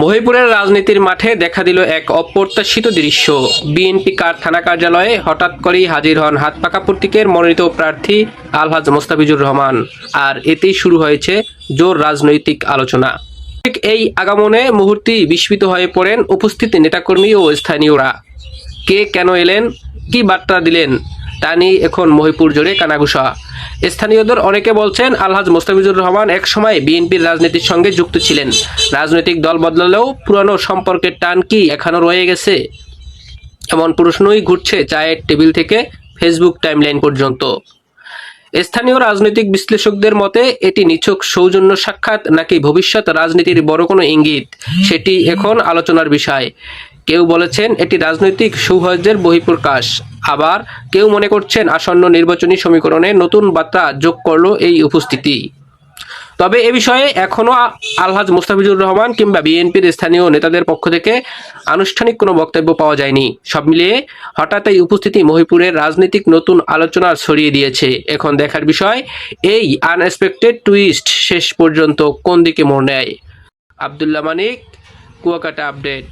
মহিপুরের রাজনীতির মাঠে দেখা দিল এক অপ্রত্যাশিত দৃশ্য। বিএনপি থানা কার্যালয়ে হঠাৎ করেই হাজির হন হাতপাকা প্রতীকের মনোনীত প্রার্থী আলহাজ মোস্তাফিজুর রহমান, আর এতেই শুরু হয়েছে জোর রাজনৈতিক আলোচনা। ঠিক এই আগমনে মুহূর্তেই বিস্মিত হয়ে পড়েন উপস্থিত নেতাকর্মী ও স্থানীয়রা। কে কেন এলেন, কি বার্তা দিলেন, তা নিয়ে এখন মহিপুর জুড়ে কানাঘুষা। স্থানীয়দের অনেকে বলছেন, আলহাজ মোস্তাফিজুর রহমান এক সময় বিএনপির রাজনীতির সঙ্গে যুক্ত ছিলেন। রাজনৈতিক দল বদলালেও পুরানো সম্পর্কের টান কি এখনো রয়ে গেছে? এমন প্রশ্নই ঘুরছে চায়ের টেবিল থেকে ফেসবুক টাইমলাইন পর্যন্ত। স্থানীয় রাজনৈতিক বিশ্লেষকদের মতে এটি নিছক সৌজন্য সাক্ষাৎ নাকি ভবিষ্যৎ রাজনীতির বড় কোনো ইঙ্গিত, সেটি এখন আলোচনার বিষয়। কেউ বলেছেন এটি রাজনৈতিক সৌহার্দ্যের বহিঃপ্রকাশ, আবার কেউ মনে করছেন আসন্ন নির্বাচনী সমীকরণে নতুন বার্তা যোগ করলো এই উপস্থিতি। তবে এ বিষয়ে এখনও আলহাজ মোস্তাফিজুর রহমান কিংবা বিএনপির স্থানীয় নেতাদের পক্ষ থেকে আনুষ্ঠানিক কোনো বক্তব্য পাওয়া যায়নি। সব মিলিয়ে হঠাৎ এই উপস্থিতি মহিপুরের রাজনৈতিক নতুন আলোচনা ছড়িয়ে দিয়েছে। এখন দেখার বিষয় এই আনএক্সপেক্টেড টুইস্ট শেষ পর্যন্ত কোন দিকে মোড় নেয়। আব্দুল্লাহ মানিক, কুয়াকাটা আপডেট।